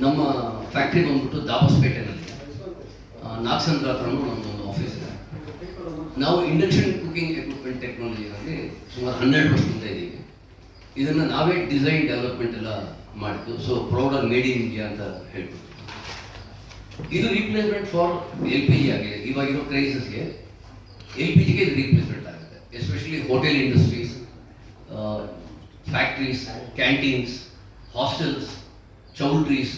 ನಮ್ಮ ಫ್ಯಾಕ್ಟ್ರಿ ಬಂದ್ಬಿಟ್ಟು ದಾಬಸ್ಪೇಟೆನಲ್ಲಿ ನಾಗಸಂದ್ರ ಹತ್ರನೂ ನಮ್ಮದೊಂದು ಆಫೀಸ್ ಇದೆ. ನಾವು ಇಂಡಕ್ಷನ್ ಕುಕಿಂಗ್ ಎಕ್ವಿಪ್ಮೆಂಟ್ ಟೆಕ್ನಾಲಜಿಯಲ್ಲಿ ಸುಮಾರು 12 ವರ್ಷದಿಂದ ಇದ್ದೀವಿ. ಇದನ್ನು ನಾವೇ ಡಿಸೈನ್ ಡೆವಲಪ್ಮೆಂಟ್ ಎಲ್ಲ ಮಾಡಿದ್ದು. So prouder made in India ಅಂತ ಹೇಳ್ಬಿಟ್ಟು ಇದು replacement for L P G ಆಗಿದೆ. ಇವಾಗಿರೋ ಕ್ರೈಸಿಸ್ಗೆ ಎಲ್ ಪಿ ಜಿಗೆ ಇದು ರೀಪ್ಲೇಸ್ಮೆಂಟ್ ಆಗುತ್ತೆ. Especially hotel industries, factories, canteens, hostels, choultries,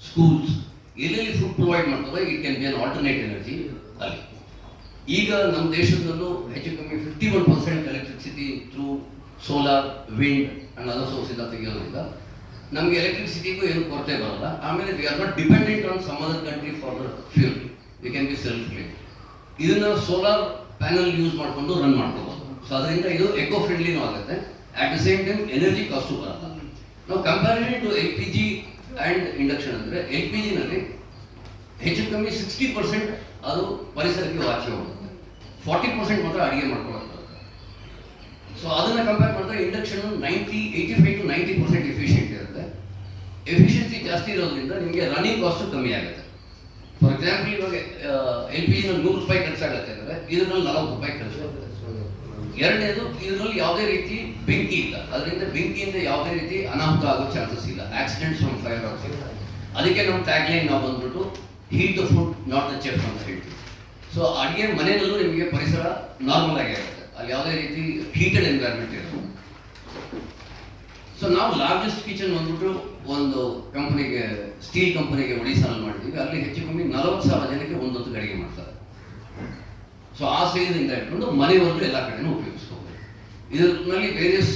schools, ಎಲ್ಲೆಲ್ಲಿ ಫುಡ್ ಪ್ರೊವೈಡ್ ಮಾಡ್ತಾರೆ it can be an alternate energy ಅಲ್ಲಿ. ಈಗ ನಮ್ಮ ದೇಶದಲ್ಲೂ ಹೆಚ್ಚು ಕಮ್ಮಿ 51% electricity through solar, wind and other ಸೋರ್ಸಿಂದ ತೆಗೆಯೋದ್ರಿಂದ ನಮಗೆ ಎಲೆಕ್ಟ್ರಿಸಿಟಿಗೂ ಏನು ಕೊರತೆ ಬರಲ್ಲ. ಆಮೇಲೆ we are not dependent on some other country for the fuel. We can be self clean. ಇದನ್ನು ಸೋಲಾರ್ ಪ್ಯಾನಲ್ ಯೂಸ್ ಮಾಡಿಕೊಂಡು ರನ್ ಮಾಡ್ಕೋಬಹುದು. ಸೊ ಅದರಿಂದ ಇದು ಎಕೋ ಫ್ರೆಂಡ್ಲಿನೂ ಆಗುತ್ತೆ. At the same time energy cost ಬರಲ್ಲ. ನಾವು comparison to L P G and induction ಅಂದರೆ ಎಲ್ ಪಿ ಜಿನಲ್ಲಿ ಹೆಚ್ಚು ಕಮ್ಮಿ 60% ಅದು ಪರಿಸರಕ್ಕೆ ವಾಚಿ ಹೋಗುತ್ತೆ, 40% ಮಾತ್ರ ಅಡುಗೆ ಮಾಡ್ಕೊಳ್ಳೋದು. ಸೊ ಅದನ್ನು ಕಂಪೇರ್ ಮಾಡಿದ್ರೆ ಇಂಡಕ್ಷನ್ 85 to 90% ಎಫಿಷಿಯೆಂಟ್ ಇರುತ್ತೆ. ಎಫಿಷಿಯನ್ಸಿ ಜಾಸ್ತಿ ಇರೋದ್ರಿಂದ ನಿಮಗೆ ರನ್ನಿಂಗ್ ಕಾಸ್ಟು ಕಮ್ಮಿ ಆಗುತ್ತೆ. ಫಾರ್ ಎಕ್ಸಾಂಪಲ್ ಇವಾಗ ಎಲ್ ಪಿ ಜಿನಲ್ಲಿ 100 ರೂಪಾಯಿ ಖರ್ಚಾಗುತ್ತೆ ಅಂದರೆ ಇದರಲ್ಲಿ 40 ರೂಪಾಯಿ ಖರ್ಚಾಗುತ್ತೆ. ಎರಡನೇದು, ಇದರಲ್ಲಿ ಯಾವುದೇ ರೀತಿ ಬೆಂಕಿ ಇಲ್ಲ. ಅದರಿಂದ ಬೆಂಕಿಯಿಂದ ಯಾವುದೇ ರೀತಿ ಅನಾಹುತ ಆಗೋ ಚಾನ್ಸಸ್ ಇಲ್ಲ. ಆಕ್ಸಿಡೆಂಟ್ಸ್ ಫ್ರಮ್ ಫೈರ್ ಆಗ್ತಿಲ್ಲ. ಅದಕ್ಕೆ ನಮ್ಮ ಟ್ಯಾಗ್ಲೈನ್ ನಾವು ಬಂದ್ಬಿಟ್ಟು heat the food not the chef ಅಂತ ಹೇಳ್ತೀವಿ. ಸೊ ಅಡುಗೆ ಮನೆಯಲ್ಲೂ ನಿಮಗೆ ಪರಿಸರ ನಾರ್ಮಲ್ ಆಗಿ ಆಗುತ್ತೆ. ಅಲ್ಲಿ ಯಾವುದೇ ರೀತಿ ಹೀಟೆಡ್ ಎನ್ವೈರ್ಮೆಂಟ್ ಇರುತ್ತೆ. ಸೊ ನಾವು ಲಾರ್ಜೆಸ್ಟ್ ಕಿಚನ್ ಬಂದ್ಬಿಟ್ಟು ಒಂದು ಕಂಪನಿಗೆ, ಸ್ಟೀಲ್ ಕಂಪನಿಗೆ ಒಡಿಸ್ಸಾನಲ್ಲಿ ಮಾಡಿದ್ದೀವಿ. ಅಲ್ಲಿ ಹೆಚ್ಚು ಕಮ್ಮಿ 40,000 ಜನಕ್ಕೆ ಒಂದೊತ್ತು ಅಡುಗೆ ಮಾಡ್ತಾರೆ. ಸೊ ಆ ಸೈಜಿಂದ ಇಟ್ಕೊಂಡು ಮನೆಯವರೆಗೂ ಎಲ್ಲ ಕಡೆನೂ ಉಪಯೋಗಿಸ್ಕೋಬೋದು. ಇದರಲ್ಲಿ ವೇರಿಯಸ್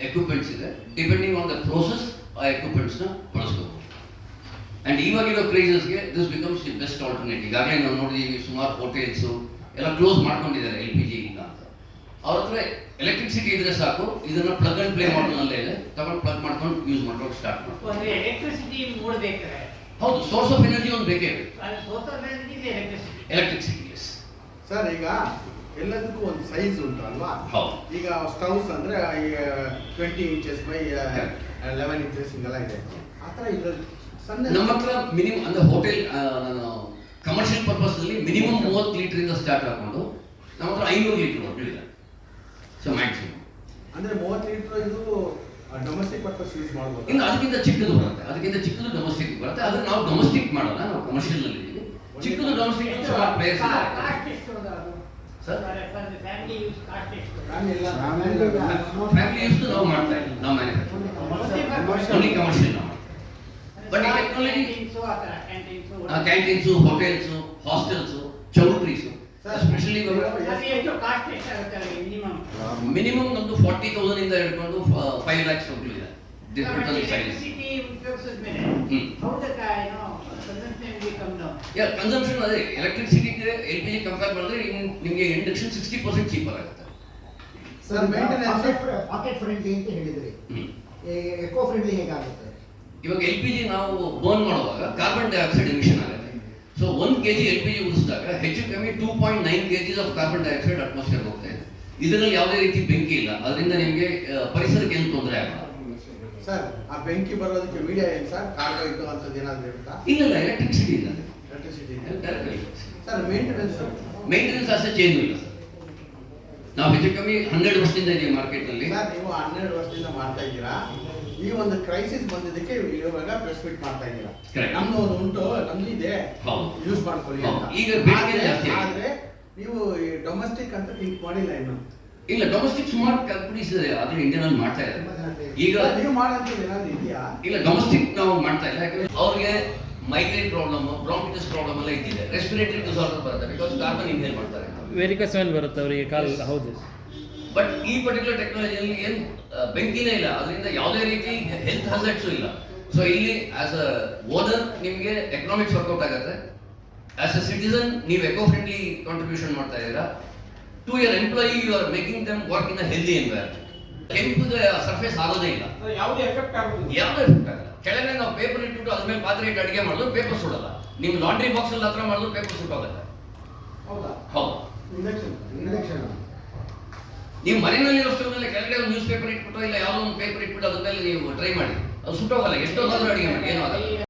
ಎಕ್ವಿಪ್ಮೆಂಟ್ಸ್ ಇದೆ. ಡಿಪೆಂಡಿಂಗ್ ಆನ್ ದ ಪ್ರೋಸೆಸ್ ಆ ಎಕ್ವಿಪ್ಮೆಂಟ್ಸ್ನ ಬಳಸ್ಕೋಬೋದು. ಆ್ಯಂಡ್ ಇವಾಗಿರೋ ಕ್ರೈಸಸ್ಗೆ this becomes the best alternate. ಈಗಾಗಲೇ ನಾವು ನೋಡಿದ್ದೀವಿ ಸುಮಾರು ಹೋಟೆಲ್ಸು ಎಲ್ಲ ಕ್ಲೋಸ್ ಮಾಡ್ಕೊಂಡಿದ್ದಾರೆ ಎಲ್ ಪಿ ಜಿ ಇಲ್ಲ ಅಂತ. ಅವ್ರ ಹತ್ರ ಎಲೆಕ್ಟ್ರಿಸಿಟಿ ಇದ್ರೆ ಸಾಕು, ಇದನ್ನು ಪ್ಲಗ್ ಆ್ಯಂಡ್ ಪ್ಲೇ ಮಾಡೋನಲ್ಲೇ ಇದೆ, ತಗೊಂಡು ಪ್ಲಗ್ ಮಾಡ್ಕೊಂಡು ಯೂಸ್ ಮಾಡೋಕೆ ಸ್ಟಾರ್ಟ್ ಮಾಡ್ತಾರೆ. ಹೌದು, ಸೋರ್ಸ್ ಆಫ್ ಎನರ್ಜಿ ಒಂದು ಬೇಕೇ ಬೇಕು. ಎಲೆಕ್ಟ್ರಿಸಿಟಿ ಸರ್, ಈಗ ಎಲ್ಲದಕ್ಕೂ ಒಂದು ಸೈಜ್ ಉಂಟು ಅಲ್ವಾ? ಈಗ ಸ್ಟವ್ಸ್ ಅಂದ್ರೆ 20 inches by 11 inches ಹಿಂಗೆಲ್ಲ ಇದೆ. ಆ ಥರ ಇದ್ರಲ್ಲಿ ನಮ್ಮ ಹತ್ರ ಮಿನಿಮಮ್ ಅಂದ್ರೆ ಹೋಟೆಲ್, ನಾನು ಕಮರ್ಷಿಯಲ್ ಪರ್ಪಸ್ ಅಲ್ಲಿ ಮಿನಿಮಮ್ 30 ಲೀಟರ್ ಸ್ಟಾರ್ಟ್ ಹಾಕೊಂಡು ನಮ್ಮ ಹತ್ರ 500 ಲೀಟರ್ ಇದೆ. ಸೊ ಮ್ಯಾಕ್ಸಿಮಮ್ ಅಂದ್ರೆ 30 ಲೀಟರ್ ಇದು ಡೊಮೆಸ್ಟಿಕ್ ಪರ್ಪಸ್ ಯೂಸ್ ಮಾಡ್ಬೋದು. ಇನ್ನು ಅದಕ್ಕಿಂತ ಚಿಕ್ಕದು ಬರುತ್ತೆ, ಅದಕ್ಕಿಂತ ಚಿಕ್ಕದು ಡೊಮೆಸ್ಟಿಕ್ ಬರುತ್ತೆ. ಅದನ್ನ ನಾವು ಡೊಮೆಸ್ಟಿಕ್ ಮಾಡಲ್ಲ, ನಾವು ಕಮರ್ಷಿಯಲ್ ಅಲ್ಲಿ ಇದ್ದೀವಿ. ಚಿಕ್ಕದು ಡೊಮೆಸ್ಟಿಕ್ ಸುಮಾರು ಪ್ಲೇಯರ್ಸ್ ಇದೆ. ಫ್ಯಾಮಿಲಿ ಯೂಸ್ ನಾವು ಮಾಡ್ತಾ ಇಲ್ಲ, ನಾವು ಮ್ಯಾನುಫ್ಯಾಕ್ಚರ್ ಓನ್ಲಿ ಕಮರ್ಷಿಯಲ್ ನಾವು. ಬಟ್ ಈ technology canteens, hotels, hostels, choultries especially minimum ನಮ್ದು 40,000 ಇಂದ ಹಿಡ್ಕೊಂಡು 5 lakhs ವರೆಗೂ ಇದೆ. ಕನ್ಸಂಪ್ಷನ್ ಅದೇ ಎಲೆಕ್ಟ್ರಿಸಿಟಿಗೆ ಎಲ್ ಪಿ ಜಿ ಕಂಪೇರ್ ಮಾಡಿದ್ರೆ ನಿಮಗೆ ಇಂಡಕ್ಷನ್ 60% ಚೀಪರ್ ಆಗುತ್ತೆ. ಸರ್, ಮೇಂಟೆನೆನ್ಸ್ ಪಾಕೆಟ್ ಫ್ರೆಂಡ್ಲಿ ಅಂತ ಹೇಳಿದ್ರಿ, ಎಕೋ ಫ್ರೆಂಡ್ಲಿ ಹೇಗಾಗುತ್ತೆ? ಇವಾಗ ಎಲ್ ಪಿ ಜಿ ನಾವು ಬರ್ನ್ ಮಾಡುವಾಗ ಕಾರ್ಬನ್ ಡೈಆಕ್ಸೈಡ್ ಎಮಿಷನ್ ಆಗುತ್ತೆ. So 1 kg L P G ಉಳಿಸಿದಾಗ ಹೆಚ್ಚು ಕಮ್ಮಿ 2.9 kgs of carbon dioxide atmosphere ಹೋಗ್ತಾ ಇದೆ. ಇದರಲ್ಲಿ ಯಾವುದೇ ರೀತಿ ಬೆಂಕಿ ಇಲ್ಲ, ಅದರಿಂದ ನಿಮಗೆ ಪರಿಸರಕ್ಕೆ ಏನು ತೊಂದರೆ ಆಗಲ್ಲ. ಸರ್, ಆ ಬೆಂಕಿ ಬರೋದಕ್ಕೆ ಮೀಡಿಯಾ ಏನು ಸರ್? ಕಾರ್ಬನ್ ಇದು ಅಂತದ್ದು ಏನಾದರೂ ಇರುತ್ತಾ? ಇಲ್ಲ, ಎಲೆಕ್ಟ್ರಿಸಿಟಿ ಇಲ್ಲ. ಎಲೆಕ್ಟ್ರಿಸಿಟಿ ಸರ್, ಮೇಂಟೆನೆನ್ಸ್ ಅಷ್ಟೇ ಚೇಂಜ್ ಇಲ್ಲ ಸರ್. ನಾವು ಹೆಚ್ಚು ಕಮ್ಮಿ 12 ವರ್ಷದಿಂದ ಇದೀವಿ ಮಾರ್ಕೆಟ್ನಲ್ಲಿ. ಸರ್, ನೀವು 12 ವರ್ಷದಿಂದ ಮಾಡ್ತಾ ಇದ್ದೀರಾ. ಈ ಒಂದು ಕ್ರೈಸಿಸ್ ಬಂದಿದ್ದಕ್ಕೆ ಇವಾಗ ಪ್ರೆಸ್ ಮೀಟ್ ಮಾಡ್ತಾ ಇದ್ದೀರಾ. ನಮ್ದು ಒಂದು ಉಂಟು, ನಮ್ದಿದೆ, ಯೂಸ್ ಮಾಡ್ಕೊಳ್ಳಿ ಅಂತ. ಈಗ ಬೇಡಿಕೆ ಜಾಸ್ತಿ ಆದ್ರೆ ನೀವು ಡೊಮೆಸ್ಟಿಕ್ ಅಂತ ಥಿಂಕ್ ಮಾಡಿಲ್ಲ ಇನ್ನು? ಇಲ್ಲ, ಡೊಮೆಸ್ಟಿಕ್ ಸುಮಾರು ಕಂಪನೀಸ್ ಇದೆ, ಆದ್ರೆ ಇಂಡಿಯನ್ ಅಲ್ಲಿ ಮಾಡ್ತಾ ಇದ್ದಾರೆ. ಈಗ ನೀವು ಮಾಡೋಂಥ ಏನಾದ್ರು ಇದೆಯಾ? ಇಲ್ಲ, ಡೊಮೆಸ್ಟಿಕ್ ನಾವು ಮಾಡ್ತಾ ಇಲ್ಲ. ಯಾಕಂದ್ರೆ ಅವ್ರಿಗೆ ಮೈಗ್ರೇನ್ ಪ್ರಾಬ್ಲಮ್, ಬ್ರಾಂಕಿಟಿಸ್ ಪ್ರಾಬ್ಲಮ್ ಎಲ್ಲ ಇದ್ದಿದೆ. ರೆಸ್ಪಿರೇಟರಿ ಡಿಸಾರ್ಡರ್ ಬರುತ್ತೆ, ಬಿಕಾಸ್ ಕಾರ್ಬನ್ ಇನ್ಹೇಲ್ ಮಾಡ್ತಾರೆ. ವೆರಿಕಸ್ ವೆನ್ ಬರುತ್ತೆ ಅವರಿಗೆ ಕಾಲ್. ಹೌದು. ಬಟ್ ಈ ಪರ್ಟಿಕ್ಯುಲರ್ ಟೆಕ್ನಾಲಜಿಯಲ್ಲಿ ಏನು ಬೆಂಕಿನೇ ಇಲ್ಲ, ಅದರಿಂದ ಯಾವುದೇ ರೀತಿ ಹೆಲ್ತ್ ಹಜಾರ್ಡ್ಸು ಇಲ್ಲ. ಸೊ ಇಲ್ಲಿ ಆಸ್ ಅ ಓನರ್ ನಿಮಗೆ ಎಕನಾಮಿಕ್ಸ್ ವರ್ಕೌಟ್ ಆಗುತ್ತೆ. ಆಸ್ ಅ ಸಿಟಿಸನ್ ನೀವು ಎಕೋ ಫ್ರೆಂಡ್ಲಿ ಕಾಂಟ್ರಿಬ್ಯೂಷನ್ ಮಾಡ್ತಾ ಇದ್ದೀರಾ. To your employee you are making them work in a healthy environment. ಕೆಂಪುಗೆ ಸರ್ಫೇಸ್ ಆಗೋದೇ ಇಲ್ಲ, ಯಾವುದೇ ಎಫೆಕ್ಟ್ ಆಗಲ್ಲ. ಕೆಳಗೆ ನಾವು ಪೇಪರ್ ಇಟ್ಬಿಟ್ಟು ಅದ್ರ ಮೇಲೆ ಪಾತ್ರೆ ಇಟ್ಟು ಅಡುಗೆ ಮಾಡಿದ್ರು ಪೇಪರ್ ಸುಡಲ್ಲ. ನೀವು ಲಾಂಡ್ರಿ ಬಾಕ್ಸ್ ಅಲ್ಲಿ ಹತ್ರ ಮಾಡಿದ್ರು ಪೇಪರ್ ಸುಟ್ಟೋಗುತ್ತೆ. ಹೌದು, ನೀವು ಮನೆಯಲ್ಲಿ ಸ್ಟೋವ್ನಲ್ಲಿ ಕೆಳಗಡೆ ಒಂದು ನ್ಯೂಸ್ ಪೇಪರ್ ಇಟ್ಬಿಟ್ಟು ಇಲ್ಲ ಯಾವುದೋ ಒಂದು ಪೇಪರ್ ಇಟ್ಬಿಟ್ಟು ಅದ್ರ ಮೇಲೆ ನೀವು ಟ್ರೈ ಮಾಡಿ, ಅದು ಸುಟ್ಟೋಗಲ್ಲ. ಎಷ್ಟೊಂದಾದ್ರೂ ಅಡುಗೆ ಮಾಡಿ ಏನೂ ಆಗಲ್ಲ.